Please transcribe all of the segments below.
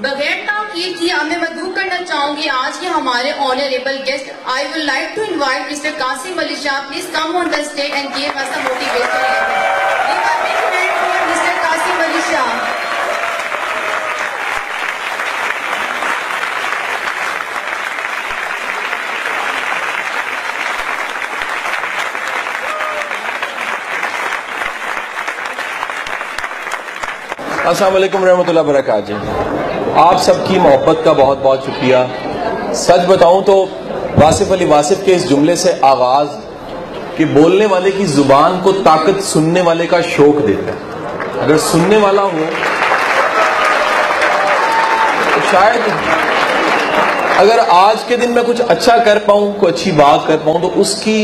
بغیر تاخیر کیے میں مدعو کرنا چاہوں گی آج کے ہمارے honourable guest. I would like to invite Mr. Qasim Ali Shah. Please come on the stage and give us a motivational lecture. Give a big hand for Mr. Qasim Ali Shah. السلام علیکم ورحمۃ اللہ وبرکاتہ. آپ سب کی محبت کا بہت بہت شکریہ. سچ بتاؤں تو واصف علی واصف کے اس جملے سے آغاز کہ بولنے والے کی زبان کو طاقت سننے والے کا شوق دیتا ہے. اگر سننے والا ہو تو شاید اگر آج کے دن میں کچھ اچھا کر پاؤں, کوئی اچھی بات کر پاؤں, تو اس کی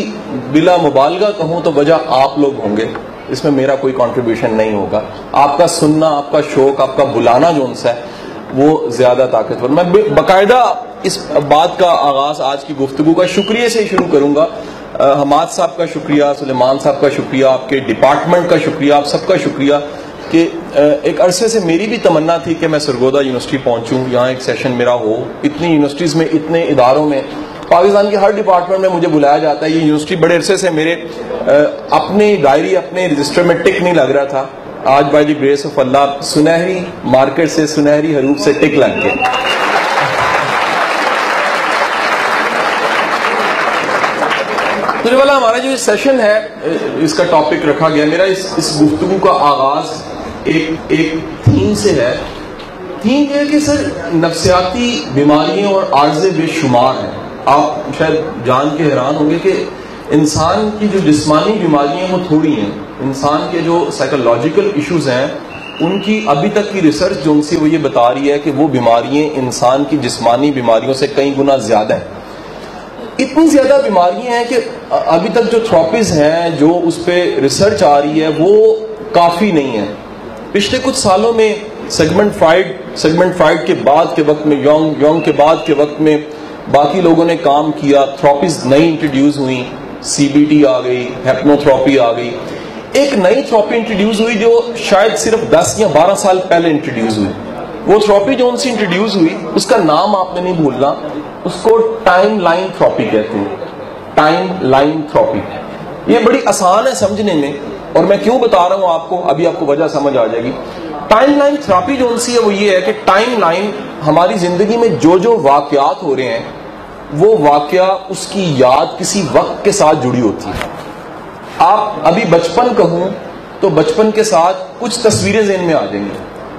بلا مبالغہ کہوں تو وجہ آپ لوگ ہوں گے. اس میں میرا کوئی کنٹریبیوشن نہیں ہوگا. آپ کا سننا, آپ کا شوق, آپ کا بلانا جو ان سے ہے وہ زیادہ طاقتور. میں باقاعدہ اس بات کا آغاز آج کی گفتگو کا شکریہ سے شروع کروں گا. حماد صاحب کا شکریہ, سلیمان صاحب کا شکریہ, آپ کے ڈپارٹمنٹ کا شکریہ, آپ سب کا شکریہ کہ ایک عرصے سے میری بھی تمنا تھی کہ میں سرگودا یونیورسٹی پہنچوں, یہاں ایک سیشن میرا ہو. اتنی یونیورسٹیز میں, اتنے اداروں میں, پاکستان کے ہر ڈپارٹمنٹ میں مجھے بلایا جاتا ہے. یہ یونیورسٹی بڑے عرصے سے میرے اپنی ڈائری, اپنے رجسٹر میں ٹک نہیں لگ رہا تھا. آج بائی دی گریس آف اللہ سنہری مارکر سے, سنہری حروف سے ٹک لگ گیا. تو جو والا ہمارا جو سیشن ہے, اس کا ٹاپک رکھا گیا, میرا اس گفتگو کا آغاز ایک تھیم سے ہے. تھیم یہ ہے کہ سر نفسیاتی بیماریاں اور عارضے بے شمار ہیں. آپ شاید جان کے حیران ہوں گے کہ انسان کی جو جسمانی بیماریاں ہیں وہ تھوڑی ہیں. انسان کے جو سائیکولوجیکل ایشوز ہیں ان کی ابھی تک کی ریسرچ جو ان سے وہ یہ بتا رہی ہے کہ وہ بیماریاں انسان کی جسمانی بیماریوں سے کئی گنا زیادہ ہیں. اتنی زیادہ بیماریاں ہیں کہ ابھی تک جو تھراپیز ہیں, جو اس پہ ریسرچ آ رہی ہے, وہ کافی نہیں ہے. پچھلے کچھ سالوں میں سیگمنٹ فرائیڈ کے بعد کے وقت میں, یونگ کے بعد کے وقت میں باقی لوگوں نے کام کیا. تھراپیز نئی انٹروڈیوس ہوئی, سی بی ٹی آ گئی, ہیپنو تھراپی آ گئی. ایک نئی تھراپی انٹروڈیوس ہوئی جو شاید صرف 10 یا 12 سال پہلے انٹروڈیوس ہوئی. وہ تھراپی جو ان سے انٹروڈیوس ہوئی اس کا نام آپ نے نہیں بھولنا, اس کو ٹائم لائن تھراپی کہتے ہیں. Time line therapy. یہ بڑی آسان ہے سمجھنے میں, اور میں کیوں بتا رہا ہوں آپ کو, ابھی آپ کو وجہ سمجھ آ جائے گی. ٹائم لائن تھراپی جو ان سے ہے وہ یہ ہے کہ ٹائم لائن ہماری زندگی میں جو واقعات ہو رہے ہیں وہ واقعہ اس کی یاد کسی وقت کے ساتھ جڑی ہوتی ہے. آپ ابھی بچپن کہوں تو بچپن کے ساتھ کچھ تصویریں ذہن میں آ جائیں گی,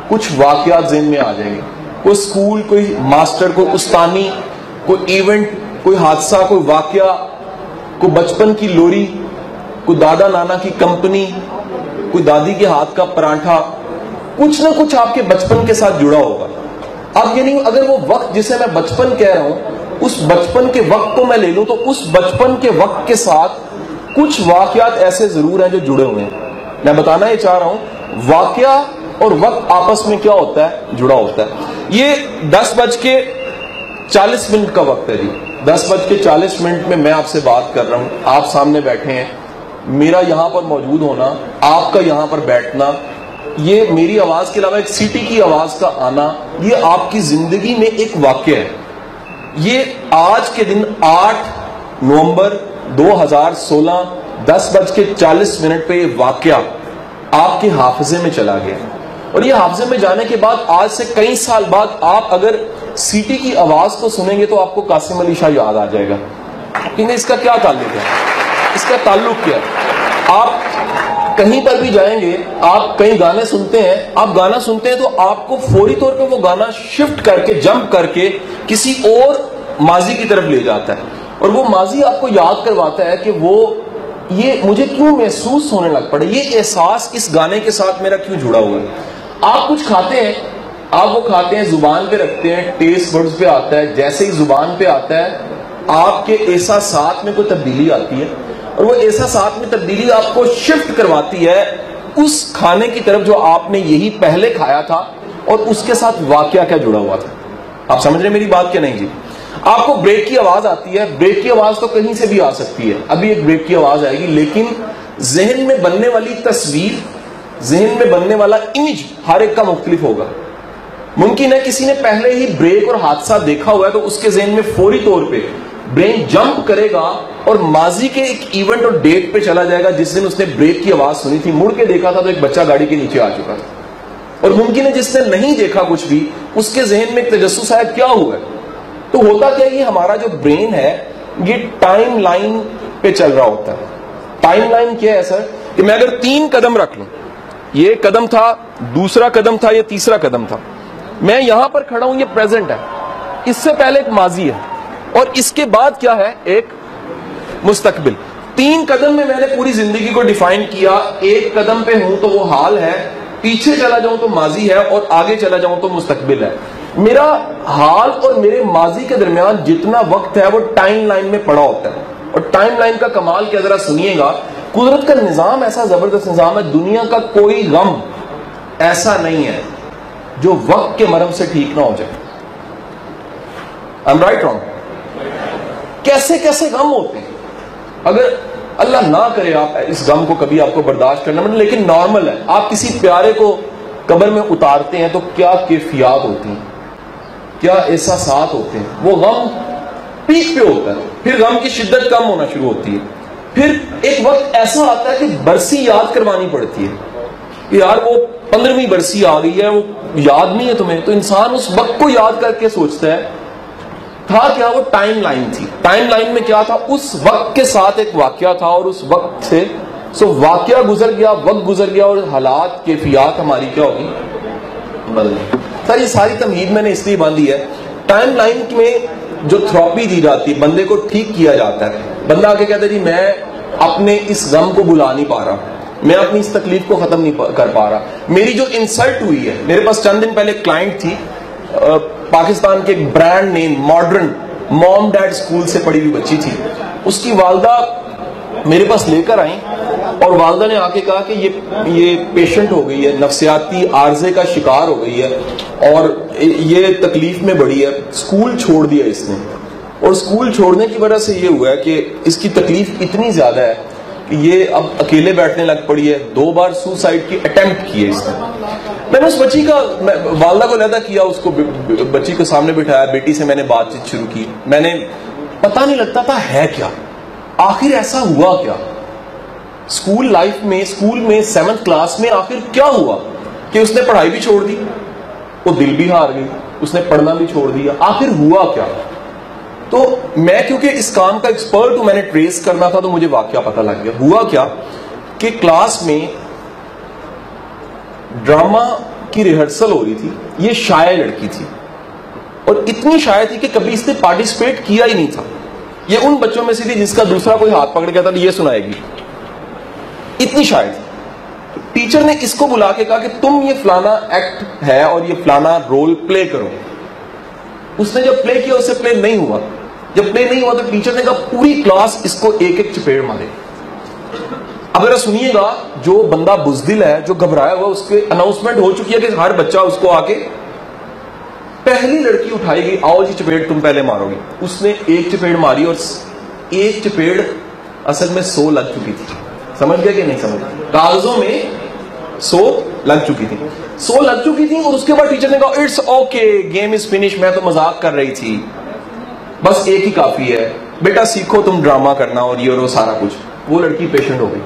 کچھ واقعات ذہن میں آ جائیں گے. کوئی اسکول, کوئی ماسٹر, کوئی استانی, کوئی ایونٹ, کوئی حادثہ, کوئی واقعہ, کوئی بچپن کی لوری, کوئی دادا نانا کی کمپنی, کوئی دادی کے ہاتھ کا پراٹھا, کچھ نہ کچھ آپ کے بچپن کے ساتھ جڑا ہوگا. اب یعنی اگر وہ وقت جسے میں بچپن کہہ رہا ہوں, اس بچپن کے وقت کو میں لے لوں تو اس بچپن کے وقت کے ساتھ کچھ واقعات ایسے ضرور ہیں جو جڑے ہوئے ہیں. میں بتانا یہ چاہ رہا ہوں واقعہ اور وقت آپس میں کیا ہوتا ہے, جڑا ہوتا ہے. یہ 10:40 کا وقت ہے جی. 10:40 میں آپ سے بات کر رہا ہوں, آپ سامنے بیٹھے ہیں. میرا یہاں پر موجود ہونا, آپ کا یہاں پر بیٹھنا, یہ میری آواز کے علاوہ ایک سٹی کی آواز کا آنا, یہ آپ کی زندگی میں ایک واقعہ ہے. یہ آج کے دن 8 نومبر 2016 10:40 پہ یہ واقعہ آپ کے حافظے میں چلا گیا. اور یہ حافظے میں جانے کے بعد آج سے کئی سال بعد آپ اگر سٹی کی آواز کو سنیں گے تو آپ کو قاسم علی شاہ یاد آ جائے گا. کیونکہ اس کا کیا تعلق ہے, اس کا تعلق کیا ہے. آپ کہیں پر بھی جائیں گے, آپ کئی گانے سنتے ہیں, آپ گانا سنتے ہیں تو آپ کو فوری طور پہ وہ گانا شفٹ کر کے, جمپ کر کے کسی اور ماضی کی طرف لے جاتا ہے. اور وہ ماضی آپ کو یاد کرواتا ہے کہ وہ یہ مجھے کیوں محسوس ہونے لگ پڑے, یہ احساس اس گانے کے ساتھ میرا کیوں جڑا ہوا ہے. آپ کچھ کھاتے ہیں, آپ وہ کھاتے ہیں, زبان پہ رکھتے ہیں, ٹیسٹ برڈز پہ آتا ہے, جیسے ہی زبان پہ آتا ہے آپ کے احساسات میں کوئی تبدیلی آتی ہے, اور وہ احساسات میں تبدیلی آپ کو شفٹ کرواتی ہے اس کھانے کی طرف جو آپ نے یہی پہلے کھایا تھا, اور اس کے ساتھ واقعہ کیا جڑا ہوا تھا. آپ سمجھ رہے میری بات کیا نہیں جی. آپ کو بریک کی آواز آتی ہے, بریک کی آواز تو کہیں سے بھی آ سکتی ہے, ابھی ایک بریک کی آواز آئے گی, لیکن ذہن میں بننے والی تصویر, ذہن میں بننے والا امیج ہر ایک کا مختلف ہوگا. ممکن ہے کسی نے پہلے ہی بریک اور حادثہ دیکھا ہوا ہے تو اس کے ذہن میں فوری طور پہ برین جمپ کرے گا اور ماضی کے ایک ایونٹ اور ڈیٹ پہ چلا جائے گا جس دن اس نے بریک کی آواز سنی تھی, مڑ کے دیکھا تھا تو ایک بچہ گاڑی کے نیچے آ چکا تھا. اور ممکن ہے جس نے نہیں دیکھا کچھ بھی, اس کے ذہن میں ایک تجسس آیا کیا ہوا ہے. تو ہوتا کیا, یہ ہمارا جو برین ہے یہ ٹائم لائن پہ چل رہا ہوتا ہے. ٹائم لائن کیا ہے سر, کہ میں اگر 3 قدم رکھ لوں, یہ قدم تھا, دوسرا قدم تھا, یہ تیسرا قدم تھا, میں یہاں پر کھڑا ہوں, یہ پریزنٹ ہے, اس سے پہلے ایک ماضی ہے اور اس کے بعد کیا ہے, ایک مستقبل. 3 قدم میں نے پوری زندگی کو ڈیفائن کیا. 1 قدم پہ ہوں تو وہ حال ہے, پیچھے چلا جاؤں تو ماضی ہے, اور آگے چلا جاؤں تو مستقبل ہے. میرا حال اور میرے ماضی کے درمیان جتنا وقت ہے وہ ٹائم لائن میں پڑا ہوتا ہے. اور ٹائم لائن کا کمال کیا, ذرا سنیے گا. قدرت کا نظام ایسا زبردست نظام ہے, دنیا کا کوئی غم ایسا نہیں ہے جو وقت کے مرہم سے ٹھیک نہ ہو جائے. I'm right wrong? کیسے کیسے غم ہوتے ہیں, اگر اللہ نہ کرے آپ اس غم کو کبھی آپ کو برداشت کرنا پڑے, لیکن نارمل ہے. آپ کسی پیارے کو قبر میں اتارتے ہیں تو کیا کیفیات ہوتی ہیں, کیا احساسات ہوتے ہیں. وہ غم پیک پہ ہوتا ہے, پھر غم کی شدت کم ہونا شروع ہوتی ہے, پھر ایک وقت ایسا آتا ہے کہ برسی یاد کروانی پڑتی ہے کہ یار وہ 15ویں برسی آ گئی ہے, وہ یاد نہیں ہے تمہیں. تو انسان اس وقت کو یاد کر کے سوچتا ہے تھا کیا, وہ ٹائم لائن تھی. ٹائم لائن میں کیا تھا, اس وقت کے ساتھ ایک واقعہ تھا اور اس وقت سے واقعہ گزر گیا, وقت گزر گیا, اور حالات کیفیات ہماری کیا ہوگی, بدل گئی. سر یہ ساری تمہید میں نے اس لیے باندھی ہے, ٹائم لائن میں جو تھراپی دی جاتی ہے, بندے کو ٹھیک کیا جاتا ہے. بندہ آگے کہتا ہے جی میں اپنے اس غم کو بلا نہیں پا رہا, میں اپنی اس تکلیف کو ختم نہیں کر پا رہا, میری جو انسلٹ ہوئی ہے. میرے پاس چند دن پہلے ایک کلائنٹ تھی, پاکستان کے ایک برانڈ نیم ماڈرن موم ڈیڈ اسکول سے پڑھی ہوئی بچی تھی. اس کی والدہ میرے پاس لے کر آئیں اور والدہ نے آ کے کہا کہ یہ پیشنٹ ہو گئی ہے, نفسیاتی عارضے کا شکار ہو گئی ہے اور یہ تکلیف میں بڑی ہے, اسکول چھوڑ دیا اس نے. اور اسکول چھوڑنے کی وجہ سے یہ ہوا ہے کہ اس کی تکلیف اتنی زیادہ ہے کہ یہ اب اکیلے بیٹھنے لگ پڑی ہے. 2 بار سوسائڈ کی اٹیمپٹ کی ہے اس نے. میں نے اس بچی کا والدہ کو علیحدہ کیا, اس کو بچی کو سامنے بٹھایا, بیٹی سے میں نے بات چیت شروع کی. میں نے پتہ نہیں لگتا تھا ہے کیا, آخر ایسا ہوا کیا اسکول لائف میں, اسکول میں 7th کلاس میں آخر کیا ہوا کہ اس نے پڑھائی بھی چھوڑ دی, وہ دل بھی ہار گئی, اس نے پڑھنا بھی چھوڑ دیا. آخر ہوا کیا؟ تو میں کیونکہ اس کام کا ایکسپرٹ ہوں, میں نے ٹریس کرنا تھا تو مجھے واقعہ پتہ لگ گیا. ہوا کیا کہ کلاس میں ڈرامہ کی ریہرسل ہو رہی تھی. یہ شائع لڑکی تھی اور اتنی شائع تھی کہ کبھی اس نے پارٹیسپیٹ کیا ہی نہیں تھا. یہ ان بچوں میں سے تھی جس کا دوسرا کوئی ہاتھ پکڑ گیا تھا یہ سنائے گی, اتنی شائع تھی. ٹیچر نے اس کو بلا کے کہا کہ تم یہ فلانا ایکٹ ہے اور یہ فلانا رول پلے کرو. اس نے جب پلے کیا اس سے پلے نہیں ہوا. جب پلے نہیں ہوا تو ٹیچر نے کہا پوری کلاس اس کو ایک ایک چپیڑ مارے. اب ذرا سنیے گا, جو بندہ بزدل ہے, جو گھبرایا ہوا, اس کے اناؤنسمنٹ ہو چکی ہے کہ ہر بچہ اس کو آ کے, پہلی لڑکی اٹھائے گی, آؤ جی چپیڑ تم پہلے مارو گی. اس نے ایک چپیڑ ماری اور ایک چپیڑ اصل میں 100 لگ چکی تھی. سمجھ گیا کہ نہیں سمجھ گیا؟ کاغذوں میں 100 لگ چکی تھی, 100 لگ چکی تھی. اور اس کے بعد ٹیچر نے کہا it's okay, game is finish, میں تو مذاق کر رہی تھی, بس ایک ہی کافی ہے, بیٹا سیکھو تم ڈرامہ کرنا اور یہ اور وہ سارا کچھ. وہ لڑکی پیشنٹ ہو گئی,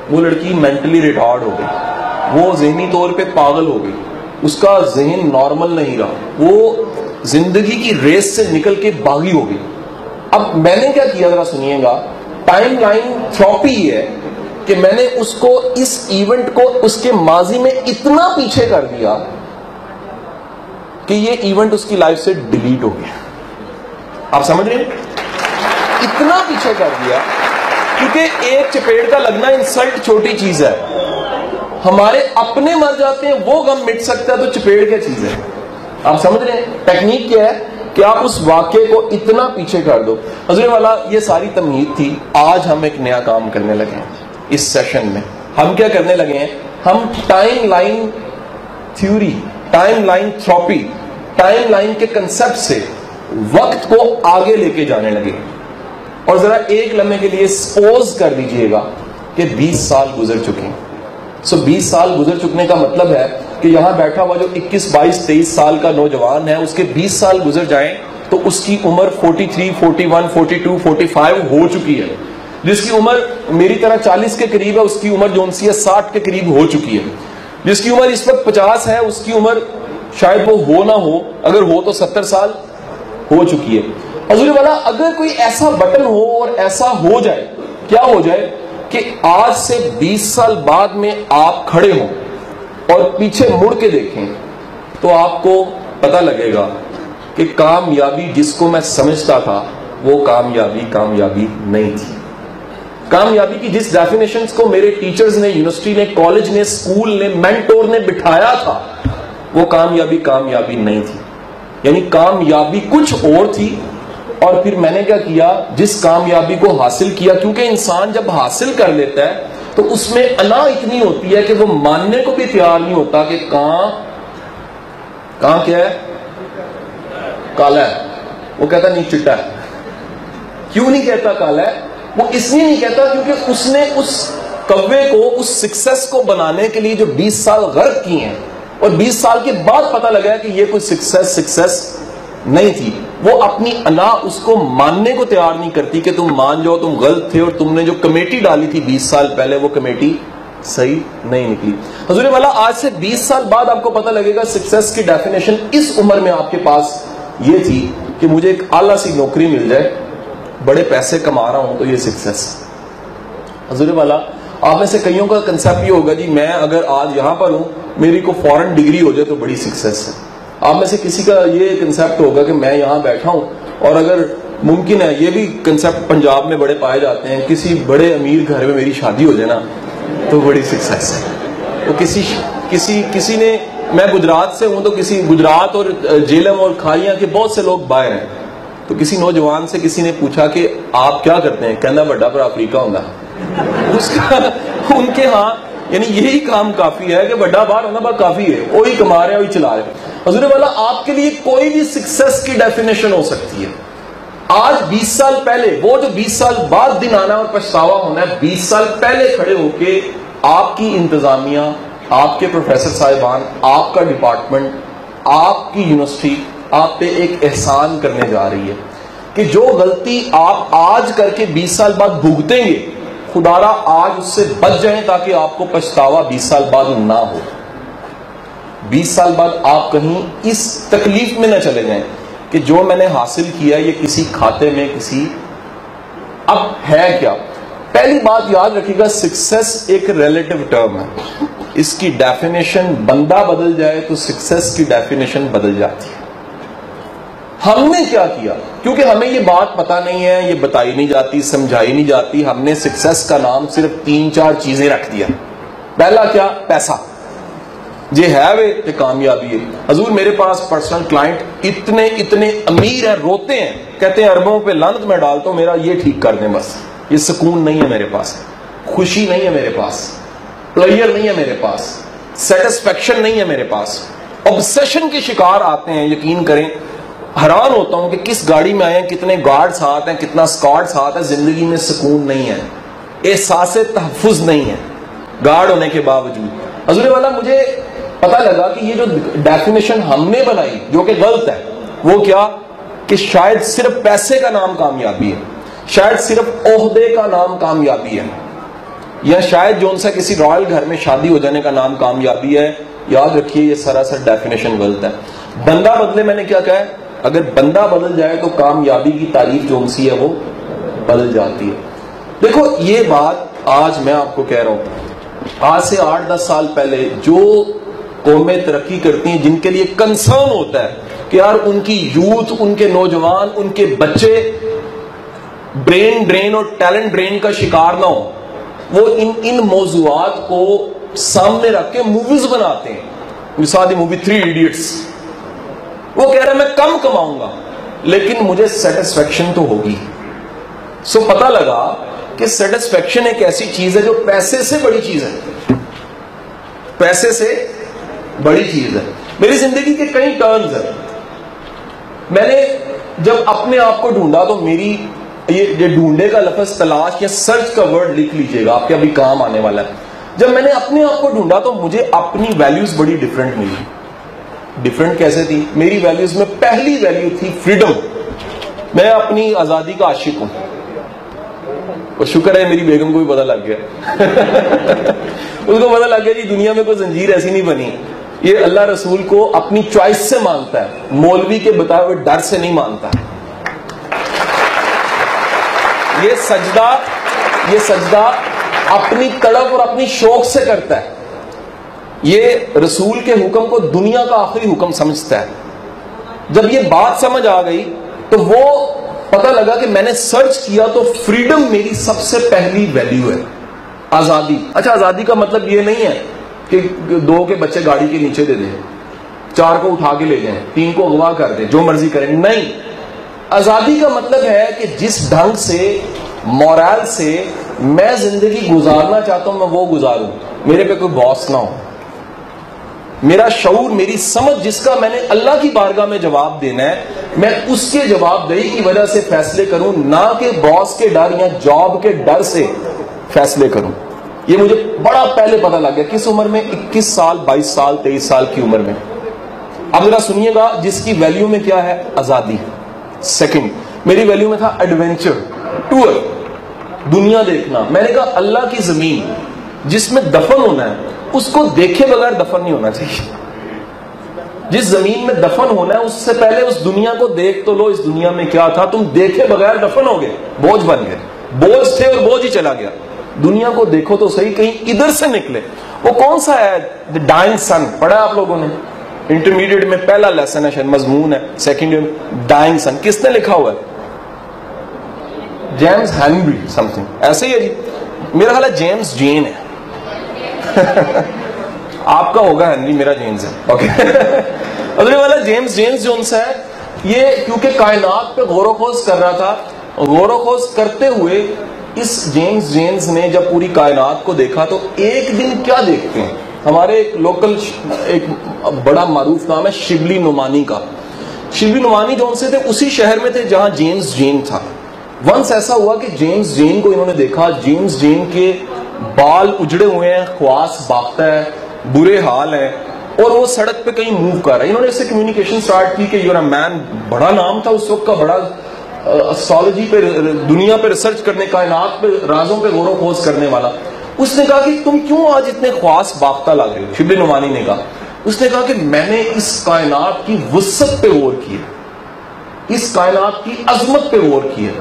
وہ لڑکی مینٹلی ریٹارڈ ہو گئی, وہ ذہنی طور پہ پاگل ہو گئی, اس کا ذہن نارمل نہیں رہا, وہ زندگی کی ریس سے نکل کے باغی ہو گئی. اب میں نے کیا کیا ذرا سنیے گا. ٹائم لائن تھراپی یہ ہے کہ میں نے اس کو, اس ایونٹ کو اس کے ماضی میں اتنا پیچھے کر دیا کہ یہ ایونٹ اس کی لائف سے ڈیلیٹ ہو گیا. آپ سمجھ رہے ہیں؟ اتنا پیچھے کر دیا کیونکہ ایک چپیڑ کا لگنا انسلٹ چھوٹی چیز ہے. ہمارے اپنے مر جاتے ہیں وہ غم مٹ سکتا ہے, تو چپیڑ کیا چیز ہے؟ آپ سمجھ رہے ہیں ٹیکنیک کیا ہے کہ آپ اس واقعے کو اتنا پیچھے کر دو. حضور والا یہ ساری تمہید تھی. آج ہم ایک نیا کام کرنے لگے ہیں اس سیشن میں. ہم کیا کرنے لگے ہیں, ہم time line theory, time line therapy, time line کے کنسپٹ سے وقت کو آگے لے کے جانے لگے. اور ذرا ایک لمحے کے لیے سپوز کر دیجئے گا کہ 20 سال گزر چکے ہیں. سو 20 سال گزر چکنے کا مطلب ہے کہ یہاں بیٹھا ہوا جو 21 22 23 سال کا نوجوان ہے، اس کے 20 سال گزر جائیں تو اس کی عمر 43 41 42 45 ہو چکی ہے. جس کی عمر میری طرح 40 کے قریب ہے، اس کی عمر جو سی ہے 60 کے قریب ہو چکی ہے. جس کی عمر اس وقت 50 ہے، اس کی عمر شاید وہ ہو نہ ہو، اگر ہو تو 70 سال ہو چکی ہے. حضور والا اگر کوئی ایسا بٹن ہو اور ایسا ہو جائے، کیا ہو جائے کہ آج سے 20 سال بعد میں آپ کھڑے ہوں اور پیچھے مڑ کے دیکھیں تو آپ کو پتہ لگے گا کہ کامیابی جس کو میں سمجھتا تھا وہ کامیابی نہیں تھی. کامیابی کی جس ڈیفینیشنز کو میرے ٹیچرز نے، یونیورسٹی نے، کالج نے، اسکول نے، مینٹور نے بٹھایا تھا، وہ کامیابی نہیں تھی. یعنی کامیابی کچھ اور تھی. اور پھر میں نے کیا کیا، جس کامیابی کو حاصل کیا، کیونکہ انسان جب حاصل کر لیتا ہے تو اس میں انا اتنی ہوتی ہے کہ وہ ماننے کو بھی تیار نہیں ہوتا کہ کہاں کیا ہے، کالا ہے. وہ کہتا نہیں چٹا ہے. کیوں نہیں کہتا کالا ہے؟ وہ اس لیے نہیں کہتا کیونکہ اس نے اس کوے کو، اس سکسس کو بنانے کے لیے جو 20 سال غرق کیے ہیں، اور 20 سال کے بعد پتہ لگا کہ یہ کوئی سکسس نہیں تھی. وہ اپنی انا اس کو ماننے کو تیار نہیں کرتی کہ تم مان جاؤ تم غلط تھے، اور تم نے جو کمیٹی ڈالی تھی 20 سال پہلے وہ کمیٹی صحیح نہیں نکلی. حضور والا آج سے 20 سال بعد آپ کو پتہ لگے گا سکسس کی ڈیفینیشن اس عمر میں آپ کے پاس یہ تھی کہ مجھے ایک اعلیٰ سی نوکری مل جائے، بڑے پیسے کما رہا ہوں تو یہ سکسس. حضور والا آپ میں سے کئیوں کا کنسیپٹ یہ ہوگا جی میں اگر آج یہاں پر ہوں، میری کو فورن ڈگری ہو جائے تو بڑی سکسس ہے. آپ میں سے کسی کا یہ کنسیپٹ ہوگا کہ میں یہاں بیٹھا ہوں، اور اگر ممکن ہے، یہ بھی کنسیپٹ پنجاب میں بڑے پائے جاتے ہیں، کسی بڑے امیر گھر میں میری شادی ہو جائے نا تو بڑی سکسس ہے. تو کسی نے، میں گجرات سے ہوں تو کسی گجرات اور جیلم اور کھائیاں کے بہت سے لوگ باہر ہیں، تو کسی نوجوان سے کسی نے پوچھا کہ آپ کیا کرتے ہیں، کہنا بڑا پر افریقہ ہونا. اس کا ان کے ہاں یعنی یہی کام کافی ہے کہ بڑا باہر ہونا بہت کافی ہے، وہی کما رہے ہیں وہی چلا رہے ہیں. حضور والا آپ کے لیے کوئی بھی سکسس کی ڈیفینیشن ہو سکتی ہے. آج 20 سال پہلے، وہ جو 20 سال بعد دن آنا اور پچھتاوا ہونا ہے، 20 سال پہلے کھڑے ہو کے آپ کی انتظامیہ، آپ کے پروفیسر صاحبان، آپ کا ڈپارٹمنٹ، آپ کی یونیورسٹی آپ پہ ایک احسان کرنے جا رہی ہے کہ جو غلطی آپ آج کر کے 20 سال بعد بھگتیں گے، خدا را آج اس سے بچ جائیں تاکہ آپ کو پچھتاوا 20 سال بعد نہ ہو. 20 سال بعد آپ کہیں اس تکلیف میں نہ چلے جائیں کہ جو میں نے حاصل کیا یہ کسی کھاتے میں کسی اب ہے کیا. پہلی بات یاد رکھیے گا، سکسس ایک ریلیٹو ٹرم ہے. اس کی ڈیفینیشن بندہ بدل جائے تو سکسس کی ڈیفینیشن بدل جاتی ہے. ہم نے کیا کیا، کیونکہ ہمیں یہ بات پتہ نہیں ہے، یہ بتائی نہیں جاتی، سمجھائی نہیں جاتی، ہم نے سکسس کا نام صرف 3-4 چیزیں رکھ دیا. پہلا کیا، پیسہ. یہ ہے وہ کامیابی ہے. حضور میرے پاس پرسنل کلائنٹ اتنے امیر ہیں، روتے ہیں، کہتے ہیں اربوں پہ لعنت میں ڈالتا ہوں، میرا یہ ٹھیک کر دیں بس. یہ سکون نہیں ہے میرے پاس، خوشی نہیں ہے میرے پاس، پلیئر نہیں ہے میرے پاس، سیٹسفیکشن نہیں ہے میرے پاس. obsession کے شکار آتے ہیں. یقین کریں حیران ہوتا ہوں کہ کس گاڑی میں آئے ہیں، کتنے گارڈ ساتھ ہیں، کتنا اسکارڈ ساتھ ہے، زندگی میں سکون نہیں ہے، احساس تحفظ نہیں ہے گارڈ ہونے کے باوجود. حضور والا مجھے پتہ لگا کہ یہ جو ڈیفینیشن ہم نے بنائی جو کہ غلط ہے، وہ کیا کہ شاید صرف پیسے کا نام کامیابی ہے، شاید صرف عہدے کا نام کامیابی ہے، یا شاید جو ان سے کسی رائل گھر میں شادی ہو جانے کا نام کامیابی ہے. یاد رکھیے یہ سراسر ڈیفینیشن غلط ہے. بندہ بدلے، میں نے کیا کہا ہے، اگر بندہ بدل جائے تو کامیابی کی تعریف جو سی ہے وہ بدل جاتی ہے. دیکھو یہ بات آج میں آپ کو کہہ رہا ہوں، آج سے 8-10 سال پہلے جو قومیں ترقی کرتی ہیں، جن کے لیے کنسرن ہوتا ہے کہ یار ان کی یوتھ، ان کے نوجوان، ان کے بچے برین ڈرین اور ٹیلنٹ ڈرین کا شکار نہ ہو، وہ ان موضوعات کو سامنے رکھ کے موویز بناتے ہیں. مثال مووی 3 ایڈیٹس، وہ کہہ رہا ہے میں کم کماؤں گا لیکن مجھے سیٹسفیکشن تو ہوگی. سو پتہ لگا کہ سیٹسفیکشن ایک ایسی چیز ہے جو پیسے سے بڑی چیز ہے، پیسے سے بڑی چیز ہے. میری زندگی کے کئی ٹرنز ہیں. میں نے جب اپنے آپ کو ڈھونڈا تو میری یہ ڈھونڈے کا لفظ تلاش یا سرچ کا ورڈ لکھ لیجئے گا، آپ کے ابھی کام آنے والا ہے. جب میں نے اپنے آپ کو ڈھونڈا تو مجھے اپنی ویلیوز بڑی ڈفرنٹ ملی. ڈفرنٹ کیسے تھی؟ میری ویلیوز میں پہلی ویلیو تھی فریڈم. میں اپنی آزادی کا عاشق ہوں, اور شکر ہے میری بیگم کو بھی پتہ لگ گیا. اس کو پتہ لگ گیا جی دنیا میں کوئی زنجیر ایسی نہیں بنی, یہ اللہ رسول کو اپنی چوائس سے مانتا ہے, مولوی کے بتائے ہوئے ڈر سے نہیں مانتا. یہ سجدہ اپنی تڑپ اور اپنی شوق سے کرتا ہے. یہ رسول کے حکم کو دنیا کا آخری حکم سمجھتا ہے. جب یہ بات سمجھ آ گئی تو وہ پتہ لگا کہ میں نے سرچ کیا تو فریڈم میری سب سے پہلی ویلیو ہے, آزادی. اچھا, آزادی کا مطلب یہ نہیں ہے کہ 2 کے بچے گاڑی کے نیچے دے دیں, 4 کو اٹھا کے لے جائیں, 3 کو اغوا کر دیں, جو مرضی کریں. نہیں, آزادی کا مطلب ہے کہ جس ڈھنگ سے, مورال سے میں زندگی گزارنا چاہتا ہوں میں وہ گزاروں. میرے پہ کوئی باس نہ ہو. میرا شعور, میری سمجھ جس کا میں نے اللہ کی بارگاہ میں جواب دینا ہے, میں اس کے جواب دہی کی وجہ سے فیصلے کروں, نہ کہ باس کے ڈر یا جاب کے ڈر سے فیصلے کروں. یہ مجھے بڑا پہلے پتہ لگ گیا. کس عمر میں؟ 21 سال 22 سال 23 سال کی عمر میں. اب ذرا سنیے گا, جس کی ویلیو میں کیا ہے؟ آزادی. سیکنڈ, میری ویلیو میں تھا ایڈونچر, ٹور, دنیا دیکھنا. میں نے کہا اللہ کی زمین جس میں دفن ہونا ہے اس کو دیکھے بغیر دفن نہیں ہونا چاہیے. جس زمین میں دفن ہونا ہے اس سے پہلے اس دنیا کو دیکھ تو لو. اس دنیا میں کیا تھا؟ تم دیکھے بغیر دفن ہو گئے, بوجھ بن گئے. بوجھ تھے اور بوجھ ہی چلا گیا. دنیا کو دیکھو تو صحیح, کہیں ادھر سے نکلے. وہ کون سا ہے؟ دی ڈائنگ سن. پڑھا آپ لوگوں نے انٹرمیڈیٹ میں, پہلا لیسن ہے, شاید مضمون ہے, سیکنڈ ایئر, ڈائنگ سن. کس نے لکھا ہوا ہے؟ جیمز ہینری سم تھنگ ایسے ہی ہے جی. میرا خیال ہے جیمز جین ہے. آپ کا ہوگا ہنری, میرا جینز ہے. اوکے, اگلے والا جیمز جینز جو ان سے ہے, یہ کیونکہ کائنات پہ غور و خوض کر رہا تھا. غور و خوض کرتے ہوئے اس جیمز جینز نے جب پوری کائنات کو دیکھا تو ایک دن کیا دیکھتے ہیں, ہمارے ایک لوکل ایک بڑا معروف نام ہے شبلی نعمانی کا. شبلی نعمانی جو ان سے تھے اسی شہر میں تھے جہاں جیمز جین تھا. ونس ایسا ہوا کہ جیمز جین کو انہوں نے دیکھا, جیمز جین کے بال اجڑے ہوئے ہیں, خواص باختہ ہے, برے حال ہے, اور وہ سڑک پہ کہیں موو کر رہا ہے. انہوں نے اس سے کمیونیکیشن سٹارٹ کی کہ یو آر اے مین. بڑا نام تھا اس وقت کا, بڑا اسٹرالوجی پہ, دنیا پہ ریسرچ کرنے, کائنات پہ رازوں پہ غور و خوض کرنے والا. اس نے کہا کہ تم کیوں آج اتنے خواص باختہ لگ رہے ہو؟ شبلی نعمانی نے کہا, اس نے کہا کہ میں نے اس کائنات کی وسعت پہ غور کیا, اس کائنات کی عظمت پہ غور کیا,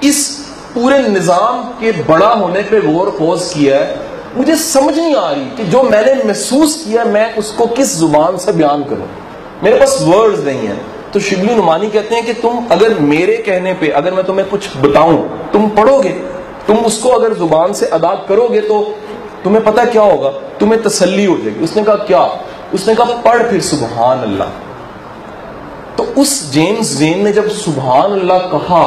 اس پورے نظام کے بڑا ہونے پہ غور خوض کیا ہے. مجھے سمجھ نہیں آ رہی کہ جو میں نے محسوس کیا میں اس کو کس زبان سے بیان کروں, میرے پاس ورڈز نہیں ہیں. تو شبلی نعمانی کہتے ہیں کہ تم اگر میرے کہنے پہ, اگر میں تمہیں کچھ بتاؤں, تم پڑھو گے, تم اس کو اگر زبان سے ادا کرو گے تو تمہیں پتہ کیا ہوگا, تمہیں تسلی ہو جائے گی. اس نے کہا کیا؟ اس نے کہا پڑھ پھر سبحان اللہ. تو اس جیمز جین نے جب سبحان اللہ کہا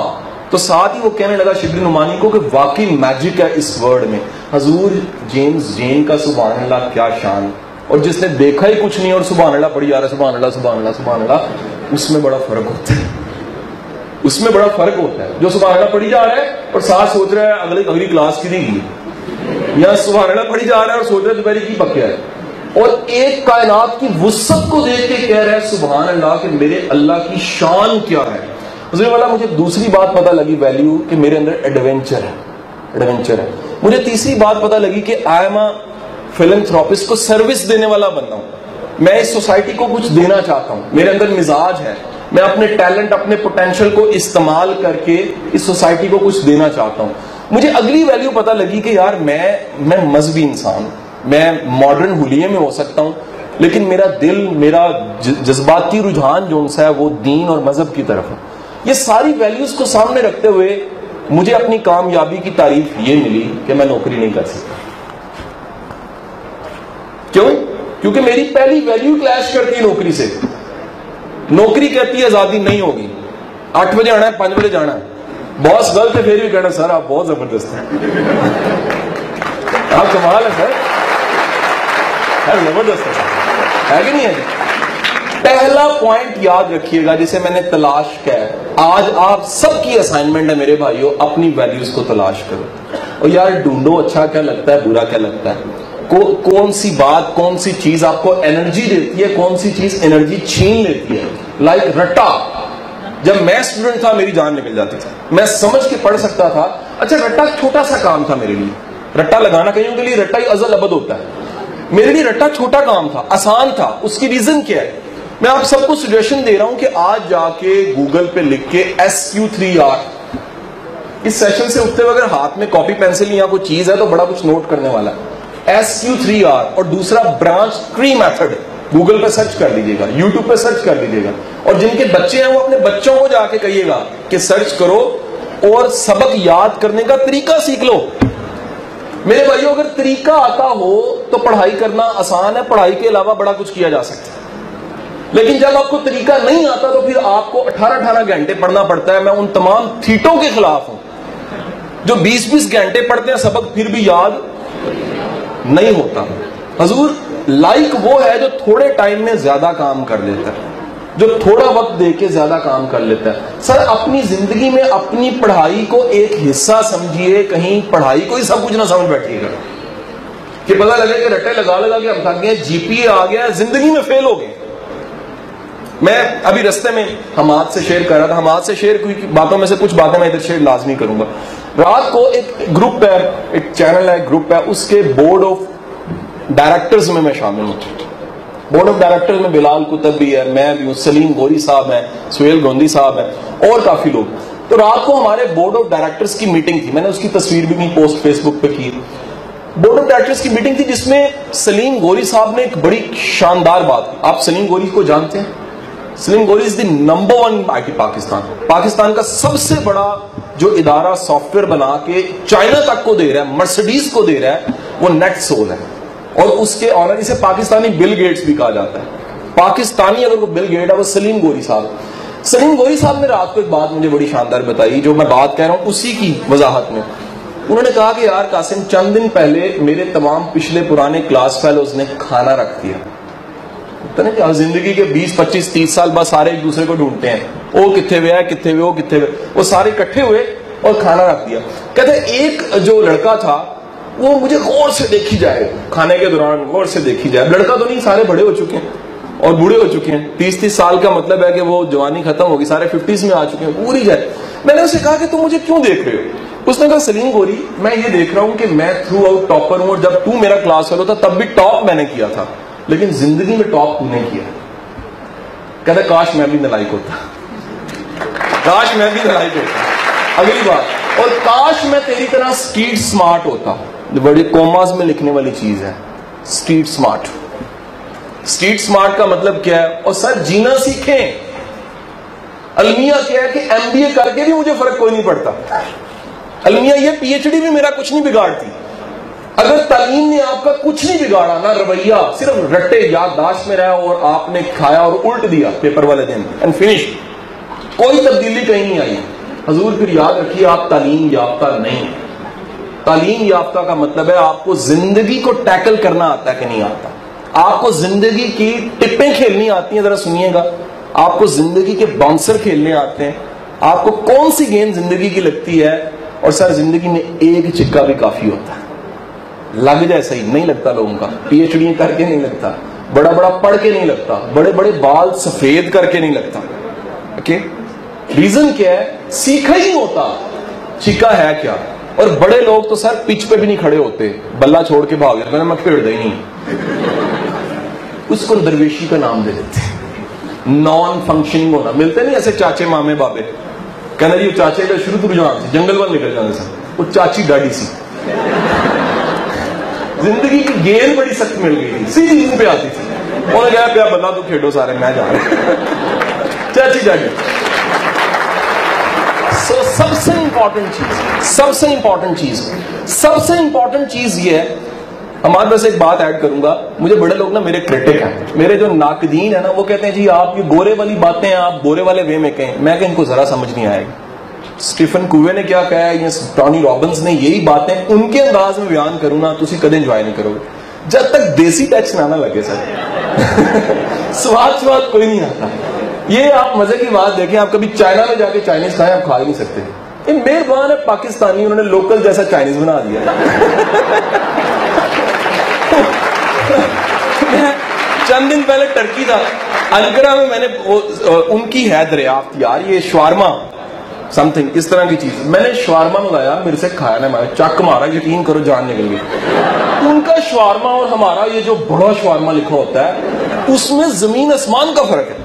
تو ساتھ ہی وہ کہنے لگا شبلی نعمانی کو کہ واقعی میجک ہے اس ورڈ میں. حضور جیمز جین کا سبحان اللہ کیا شان, اور جس نے دیکھا ہی کچھ نہیں اور سبحان اللہ پڑھی جا رہا ہے, سبحان اللہ سبحان اللہ سبحان اللہ, اس میں بڑا فرق ہوتا ہے. اس میں بڑا فرق ہوتا ہے. جو سبحان اللہ پڑھی جا رہا ہے اور ساتھ سوچ رہا ہے اگلی کلاس کی نہیں کی, یا سبحان اللہ پڑھی جا رہا ہے اور سوچ رہا ہے دوپہر کی پکیا ہے, اور ایک کائنات کی وسعت کو دیکھ کے کہہ رہا ہے سبحان اللہ کہ میرے اللہ کی شان کیا ہے. حضور والا مجھے دوسری بات پتہ لگی ویلیو کہ میرے اندر ایڈونچر ہے, ایڈونچر ہے. مجھے تیسری بات پتہ لگی کہ آئی ایم اے فلنتھراپسٹ, کو سروس دینے والا بننا ہوں. میں اس سوسائٹی کو کچھ دینا چاہتا ہوں, میرے اندر مزاج ہے, میں اپنے ٹیلنٹ, اپنے پوٹینشل کو استعمال کر کے اس سوسائٹی کو کچھ دینا چاہتا ہوں. مجھے اگلی ویلیو پتہ لگی کہ یار میں مذہبی انسان ہوں, میں ماڈرن حلیے میں ہو سکتا ہوں, لیکن میرا دل, میرا جذباتی رجحان جو ہے وہ دین اور مذہب کی طرف ہے. یہ ساری ویلیوز کو سامنے رکھتے ہوئے مجھے اپنی کامیابی کی تعریف یہ ملی کہ میں نوکری نہیں کر سکتا. کیوں؟ کیونکہ میری پہلی ویلیو کلیش کرتی ہے نوکری سے. نوکری کہتی ہے آزادی نہیں ہوگی, 8 بجے آنا ہے 5 بجے جانا ہے. باس غلط ہے پھر بھی کہنا سر آپ بہت زبردست ہیں, آپ کمال ہے سر, زبردست ہے کہ نہیں ہے؟ پہلا پوائنٹ یاد رکھیے گا جسے میں نے تلاش کیا ہے, آج آپ سب کی اسائنمنٹ ہے میرے بھائیوں, اپنی ویلیوز کو تلاش کرو. اور یار ڈھونڈو اچھا کیا لگتا ہے, برا کیا لگتا ہے. کون سی بات, کون سی چیز آپ کو انرجی دیتی ہے, کون سی چیز انرجی چھین لیتی ہے. لائک رٹا, جب میں اسٹوڈنٹ تھا میری جان نکل جاتی تھی, میں سمجھ کے پڑھ سکتا تھا. اچھا رٹا چھوٹا سا کام تھا میرے لیے, رٹا لگانا کئیوں کے لیے رٹا ہی ازل ابد ہوتا ہے, میرے لیے رٹا چھوٹا کام تھا, آسان تھا. اس کی ریزن کیا ہے؟ میں آپ سب کو سجیشن دے رہا ہوں کہ آج جا کے گوگل پہ لکھ کے SQ3R, اس سیشن سے اٹھتے ہوئے اگر ہاتھ میں کاپی پینسل یا کوئی چیز ہے تو بڑا کچھ نوٹ کرنے والا ہے. SQ3R اور دوسرا برانچ ٹری میتھڈ گوگل پہ سرچ کر لیجیے گا, یوٹیوب پہ سرچ کر لیجیے گا, اور جن کے بچے ہیں وہ اپنے بچوں کو جا کے کہیے گا کہ سرچ کرو اور سبق یاد کرنے کا طریقہ سیکھ لو. میرے بھائیو اگر طریقہ آتا ہو تو پڑھائی کرنا آسان ہے, پڑھائی کے علاوہ بڑا کچھ کیا جا سکتا ہے. لیکن جب آپ کو طریقہ نہیں آتا تو پھر آپ کو 18 گھنٹے پڑھنا پڑتا ہے. میں ان تمام تھیٹوں کے خلاف ہوں جو 20 گھنٹے پڑھتے ہیں سبق پھر بھی یاد نہیں ہوتا. حضور لائک وہ ہے جو تھوڑے ٹائم میں زیادہ کام کر لیتا ہے, جو تھوڑا وقت دے کے زیادہ کام کر لیتا ہے. سر اپنی زندگی میں اپنی پڑھائی کو ایک حصہ سمجھیے, کہیں پڑھائی کو ہی سب کچھ نہ سمجھ بیٹھیے گا کہ پتہ لگے کہ رٹے لگا کے ہم تھک گئے, GPA آ گیا, زندگی میں فیل ہو گئے. میں ابھی رستے میں حماد سے شیئر کر رہا تھا, حماد سے شیئر کی باتوں میں سے کچھ باتیں میں ادھر شیئر لازمی کروں گا. رات کو ایک گروپ ہے, ایک چینل ہے, گروپ ہے, اس کے بورڈ آف ڈائریکٹرز میں شامل ہوں. بورڈ آف ڈائریکٹرز میں بلال کتب بھی ہے, میں بھی ہوں, سلیم گوری صاحب ہیں, سہیل گوندی صاحب ہیں اور کافی لوگ. تو رات کو ہمارے بورڈ آف ڈائریکٹرز کی میٹنگ تھی, میں نے اس کی تصویر بھی نہیں پوسٹ فیس بک پہ کی. بورڈ آف ڈائریکٹرز کی میٹنگ تھی جس میں سلیم گوری صاحب نے ایک بڑی شاندار بات کی. آپ سلیم گوری کو جانتے ہیں؟ Salim Ghauri is the number 1 IT Pakistan. Pakistan کا سب سے بڑا جو ادارہ سافٹ ویئر بنا کے چائنا تک کو دے رہا ہے, مرسڈیز کو دے رہا ہے, وہ نیٹ سول ہے. اور اس کے آنر اسے پاکستانی بل گیٹس بھی کہا جاتا ہے. پاکستانی اگر وہ بل گیٹ ہے وہ سلیم گوری صاحب. سلیم گوری صاحب نے رات کو ایک بات مجھے بڑی شاندار بتائی, جو میں بات کہہ رہا ہوں اسی کی وضاحت میں. انہوں نے کہا کہ یار قاسم, چند دن پہلے میرے تمام پچھلے پرانے کلاس فیلوز نے کھانا رکھ دیا. زندگی کے 20-25-30 سال بعد سارے ایک دوسرے کو ڈھونڈتے ہیں, وہ کتنے ہوئے ہے, کتنے ہوئے, وہ کتنے ہوئے, وہ سارے اکٹھے ہوئے اور کھانا رکھ دیا. کہتے ایک جو لڑکا تھا وہ مجھے غور سے دیکھی جائے, کھانے کے دوران غور سے دیکھی جائے. لڑکا تو نہیں, سارے بڑے ہو چکے ہیں اور بوڑھے ہو چکے ہیں. 30 سال کا مطلب ہے کہ وہ جوانی ختم ہوگی, سارے 50s میں آ چکے ہیں, پوری جائے. میں نے اسے کہا کہ تم مجھے کیوں دیکھ رہے ہو؟ اس نے کہا سلیم گوری میں یہ دیکھ رہا ہوں کہ میں تھرو آؤٹ ٹاپر ہوں, اور جب تو میرا کلاس فیلو تھا تب بھی ٹاپ میں نے کیا تھا, لیکن زندگی میں ٹاپ تو نہیں کیا. کہتا کاش میں بھی نالائق ہوتا, کاش میں بھی نالائق ہوتا. اگلی بات, اور کاش میں تیری طرح اسٹریٹ سمارٹ ہوتا. بڑی کوماز میں لکھنے والی چیز ہے اسٹریٹ سمارٹ. اسٹریٹ سمارٹ کا مطلب کیا ہے؟ اور سر جینا سیکھیں. المیہ کیا ہے کہ MBA کر کے بھی مجھے فرق کوئی نہیں پڑتا. المیہ یہ PhD بھی میرا کچھ نہیں بگاڑتی. اگر تعلیم نے آپ کا کچھ نہیں بگاڑا, نہ رویہ, صرف رٹے یادداشت میں رہا اور آپ نے کھایا اور الٹ دیا پیپر والے دن اینڈ فنش, کوئی تبدیلی کہیں نہیں آئی. حضور پھر یاد رکھیے آپ تعلیم یافتہ نہیں. تعلیم یافتہ کا مطلب ہے آپ کو زندگی کو ٹیکل کرنا آتا ہے کہ نہیں آتا, آپ کو زندگی کی ٹپیں کھیلنی آتی ہیں. ذرا سنیے گا, آپ کو زندگی کے باؤنسر کھیلنے آتے ہیں, آپ کو کون سی گیند زندگی کی لگتی ہے. اور سر زندگی میں ایک چکا بھی کافی ہوتا ہے. لگ جائے صحیح نہیں لگتا لوگوں کا, PhD کر کے نہیں لگتا, بڑا بڑا پڑھ کے نہیں لگتا, بڑے بڑے بال سفید کر کے نہیں لگتا. اوکے, ریزن کیا ہے؟ سیکھا ہی نہیں ہوتا چکا ہے کیا. اور بڑے لوگ تو سر پچ پہ بھی نہیں کھڑے ہوتے, بلہ چھوڑ کے بھاگ جاتے, میں پھیڑ دے نہیں. اس کو درویشی کا نام دے دیتے, نان فنکشننگ ہونا. ملتے نہیں ایسے چاچے مامے بابے, کہنا جی چاچے کا شروع تو رجحان سے جنگل وال نکل جانے سے, وہ چاچی ڈاڈی سی. زندگی کی گیند بڑی سخت مل گئی تھی, سیدھی دن پہ آتی تھی. انہوں نے کہا پیا بندہ تو کھیڈو سارے, میں جا رہا. چاچی ڈاڈی. سب سے امپورٹنٹ چیز یہ ہے. ہمارے پاس ایک بات ایڈ کروں گا, مجھے بڑے لوگ نا میرے کریٹک ہیں, میرے جو ناقدین ہیں نا, وہ کہتے ہیں جی آپ یہ گورے والی باتیں آپ گورے والے وے میں کہیں. میں کہ ان کو ذرا سمجھ نہیں آئے گا. اسٹیفن کووے نے کیا کہا ہے, یا ٹونی رابنز نے, یہی باتیں ان کے انداز میں بیان کروں نا, تسی کدے انجوائے نہیں کرو گے جب تک دیسی ٹیکس نہ لگے. سر سواد کوئی نہیں آتا. یہ آپ مزے کی بات دیکھیں, آپ کبھی چائنا میں جا کے چائنیز کھائیں, آپ کھا ہی نہیں سکتے. یہ مہربان ہے پاکستانی, انہوں نے لوکل جیسا چائنیز بنا دیا. میں چند دن پہلے ٹرکی تھا انقرہ میں، میں نے ان کی ہے دریافت یار یہ شوارما سم تھنگ اس طرح کی چیز، میں نے شوارما منگایا، میرے سے کھایا نا، میں چک مارا، یقین کرو جان نکل گئی۔ ان کا شوارما اور ہمارا یہ جو بڑا شوارما لکھا ہوتا ہے اس میں زمین آسمان کا فرق ہے،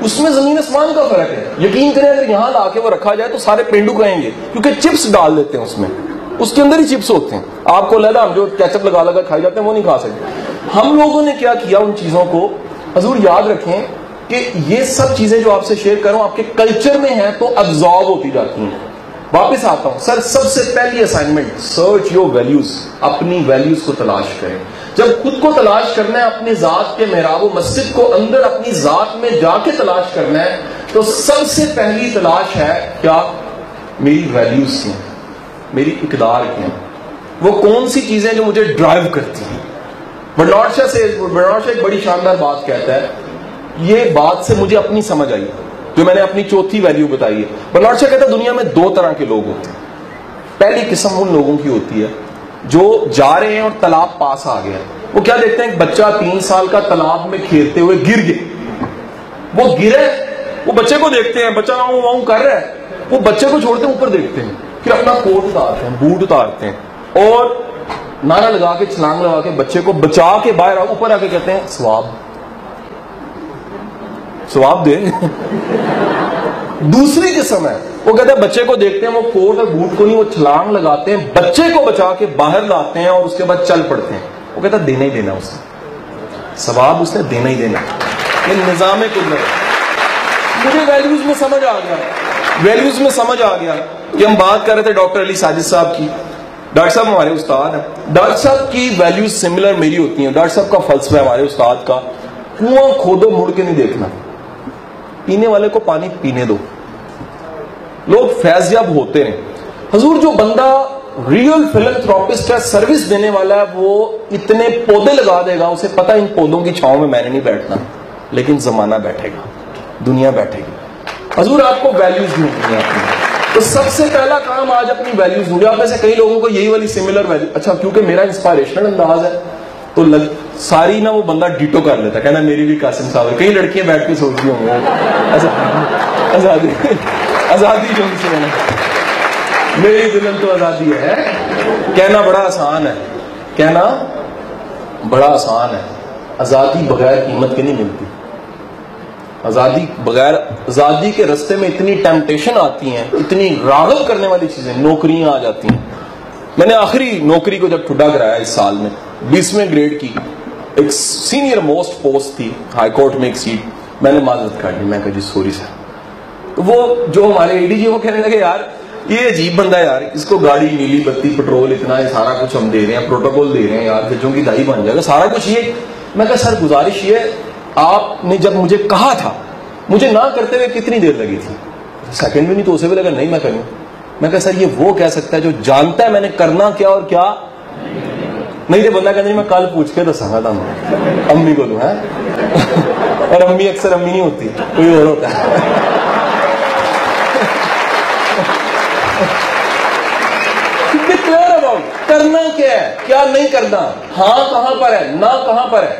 اس میں زمین آسمان کا فرق ہے۔ یقین کریں اگر یہاں لا کے وہ رکھا جائے تو سارے پینڈو کہیں گے، کیونکہ چپس ڈال دیتے ہیں اس میں، اس کے اندر ہی چپس ہوتے ہیں، آپ کو لگا ہم جو کیچپ لگا لگا کھائی جاتے ہیں وہ نہیں کھا سکتے۔ ہم لوگوں نے کیا کیا ان چیزوں کو، حضور یاد رکھیں کہ یہ سب چیزیں جو آپ سے شیئر کروں آپ کے کلچر میں ہیں تو ابزارب ہوتی جاتی ہیں۔ واپس آتا ہوں سر، سب سے پہلی اسائنمنٹ سرچ یور ویلیوز، اپنی ویلیوز کو تلاش کریں۔ جب خود کو تلاش کرنا ہے، اپنے ذات کے محراب و مسجد کو اندر اپنی ذات میں جا کے تلاش کرنا ہے، تو سب سے پہلی تلاش ہے کیا؟ میری ویلیوز کی، میری اقدار کی، وہ کون سی چیزیں جو مجھے ڈرائیو کرتی ہیں۔ برنارڈ شاہ ایک بڑی شاندار بات کہتا ہے، یہ بات سے مجھے اپنی سمجھ آئی جو میں نے اپنی چوتھی ویلیو بتائی ہے۔ برنارڈ شاہ کہتا ہے دنیا میں دو طرح کے لوگ ہوتے ہیں، پہلی قسم ان لوگوں کی ہوتی ہے جو جا رہے ہیں اور تالاب پاس آ گیا، وہ کیا دیکھتے ہیں ایک بچہ 3 سال کا تالاب میں کھیلتے ہوئے گر گیا، وہ گرے، وہ بچے کو دیکھتے ہیں، بچہ واؤں کر رہا ہے، وہ بچے کو چھوڑتے ہیں اوپر دیکھتے ہیں، پھر اپنا کوٹ اتارتے ہیں، بوٹ اتارتے ہیں اور نعرہ لگا کے چھلانگ لگا کے بچے کو بچا کے باہر اوپر آ کے کہتے ہیں ثواب دے۔ دوسری قسم ہے، وہ کہتے ہیں بچے کو دیکھتے ہیں، وہ کوٹ اور بوٹ کو نہیں، وہ چھلانگ لگاتے ہیں، بچے کو بچا کے باہر لاتے ہیں اور اس کے بعد چل پڑتے ہیں۔ وہ کہتا ہے دینا ہی دینا، اس نے ثواب اس نے دینا ہی دینا، یہ نظام قدرت۔ مجھے ویلیوز میں سمجھ آ گیا، ویلیوز میں سمجھ آ گیا کہ ہم بات کر رہے تھے ڈاکٹر علی ساجد صاحب کی، ڈاکٹر صاحب ہمارے استاد ہیں، ڈاکٹر صاحب کی ویلیوز سملر میری ہوتی ہیں۔ ڈاکٹر صاحب کا فلسفہ ہے ہمارے استاد کا، کنواں کھودو مڑ کے نہیں دیکھنا، پینے والے کو پانی پینے دو، لوگ فیض یاب ہوتے ہیں۔ حضور جو بندہ ریئل فلنتھراپسٹ ہے، سروس دینے والا ہے، وہ اتنے پودے لگا دے گا، اسے پتا ان پودوں کی چھاؤں میں نے نہیں بیٹھنا، لیکن زمانہ بیٹھے گا، دنیا بیٹھے گی۔ حضور آپ کو ویلیوز ڈھونڈنی ہے اپنی، تو سب سے پہلا کام آج اپنی ویلیوز ڈھونڈے۔ آپ میں سے کئی لوگوں کو یہی والی سملر ویلیو، اچھا کیونکہ میرا انسپائریشنل انداز ہے تو ساری نا وہ بندہ ڈیٹو کر لیتا ہے، کہنا میری بھی قاسم صاحب ہے۔ کئی لڑکیاں بیٹھ کے سوچتی ہوں آزادی جو ان سے میری دلہن تو آزادی ہے، کہنا بڑا آسان ہے، کہنا بڑا آسان ہے، آزادی بغیر قیمت کے نہیں ملتی۔ آزادی بغیر، آزادی کے رستے میں اتنی ٹیمپٹیشن آتی ہیں، اتنی راغب کرنے والی چیزیں، نوکریاں آ جاتی ہیں۔ میں نے آخری نوکری کو جب ٹھڈا کرایا اس سال میں 20ویں گریڈ کی ایک سینئر موسٹ پوسٹ تھی ہائی کورٹ میں ایک سیٹ، میں نے معذرت کر دی، میں کہا جی سوری سر۔ وہ جو ہمارے اے ڈی جی وہ کہنے لگے یار یہ عجیب بندہ ہے یار، اس کو گاڑی نیلی بتی پٹرول اتنا ہے، سارا کچھ ہم دے رہے ہیں، پروٹوکول دے رہے ہیں یار، ججوں کی دائی بن جائے گا سارا کچھ یہ۔ میں کہا سر گزارش یہ آپ نے جب مجھے کہا تھا، مجھے نہ کرتے ہوئے کتنی دیر لگی تھی؟ سیکنڈ بھی نہیں تو اسے بھی لگا نہیں میں کروں۔ میں کہا سر یہ وہ کہہ سکتا ہے جو جانتا ہے میں نے کرنا کیا اور کیا نہیں۔ تو بندہ کہتا میں کل پوچھ کے دساں گا تمہیں، امی کو دوں ہے، اور امی اکثر امی نہیں ہوتی، کوئی اور ہوتا ہے۔ کرنا کیا ہے، کیا نہیں کرنا، ہاں کہاں پر ہے، نہ کہاں پر ہے۔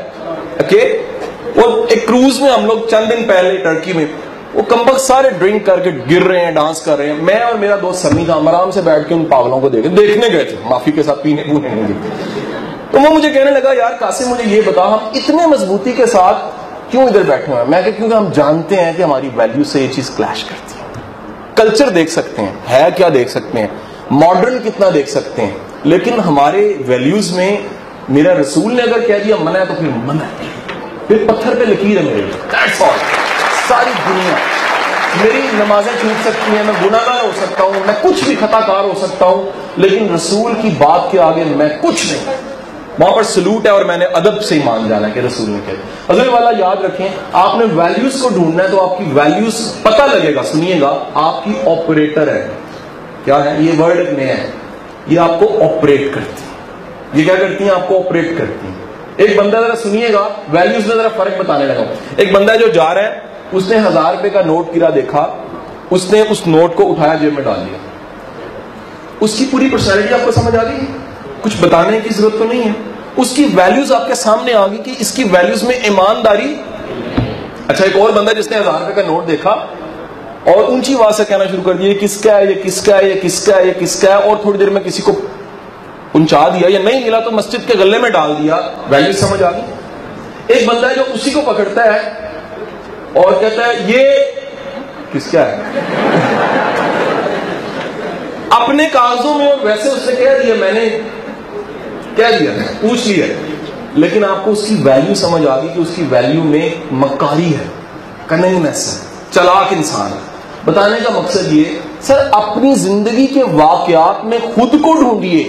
وہ ایک کروز میں ہم لوگ چند دن پہلے ٹرکی میں، وہ کمبخت سارے ڈرنک کر کے گر رہے ہیں، ڈانس کر رہے ہیں، میں اور میرا دوست سمی تھا، ہم آرام سے بیٹھ کے ان پاگلوں کو دیکھنے گئے تھے، معافی کے ساتھ پینے پونے نہیں گئے۔ تو وہ مجھے کہنے لگا یار قاسم مجھے یہ بتا ہم اتنے مضبوطی کے ساتھ کیوں ادھر بیٹھے ہوئے ہیں؟ میں کہا کیونکہ ہم جانتے ہیں کہ ہماری ویلیو سے یہ چیز کلیش کرتی ہے۔ کلچر دیکھ سکتے ہیں، ہے کیا دیکھ سکتے ہیں، ماڈرن کتنا دیکھ سکتے ہیں، لیکن ہمارے ویلیوز میں میرا رسول نے اگر کہہ دیا منع ہے تو پھر منع ہے، پھر پتھر پہ لکیر ہے میرے لیے۔ ساری دنیا میری نمازیں چھوٹ سکتی ہیں، میں گناہ گار ہو سکتا ہوں، میں کچھ بھی خطا کار ہو سکتا ہوں، لیکن رسول کی بات کے آگے میں کچھ نہیں۔ وہاں پر سلوٹ ہے اور میں نے ادب سے ہی مان جانا ہے کہ رسول نے کہا۔ حضور والا یاد رکھیں، آپ نے ویلیوز کو ڈھونڈنا ہے تو آپ کی ویلیوز پتہ لگے گا، سنیے گا، آپ کی آپریٹر ہے۔ کیا ہے یہ ورڈ ایک نیا ہے، یہ آپ کو آپریٹ کرتی ہے۔ یہ کیا کرتی ہیں؟ آپ کو آپریٹ کرتی ہیں۔ ایک بندہ ذرا سنیے گا، ویلیوز میں ذرا فرق بتانے لگا ہوں۔ ایک بندہ جو جا رہا ہے، اس نے 1000 روپے کا نوٹ گرا دیکھا، اس نے اس نوٹ کو اٹھایا جیب میں ڈال دیا۔ اس کی پوری پرسنالٹی آپ کو سمجھ آ گئی؟ کچھ بتانے کی ضرورت تو نہیں ہے۔ اس کی ویلیوز آپ کے سامنے آ گئی کہ اس کی ویلیوز میں ایمانداری. اچھا ایک اور بندہ جس نے 1000 روپے کا نوٹ دیکھا اور اونچی آواز سے کہنا شروع کر دیا کس کا ہے, یہ کس کا ہے, یہ کس کا ہے, یہ کس کا ہے, اور تھوڑی دیر میں کسی کو پہنچا دیا, یا نہیں ملا تو مسجد کے غلے میں ڈال دیا. ویلیوز سمجھ آ گئی. ایک بندہ ہے جو اسی کو پکڑتا ہے اور کہتا ہے یہ کس کا ہے, اپنے کاغذوں میں, اور ویسے اس نے کہہ دیا, میں نے کہہ دیا, پوچھ لیا, لیکن آپ کو اس کی ویلیو سمجھ آ گئی کہ اس کی ویلیو میں مکاری ہے, کننگنس ہے, چلاک انسان ہے. بتانے کا مقصد یہ سر, اپنی زندگی کے واقعات میں خود کو ڈھونڈیے.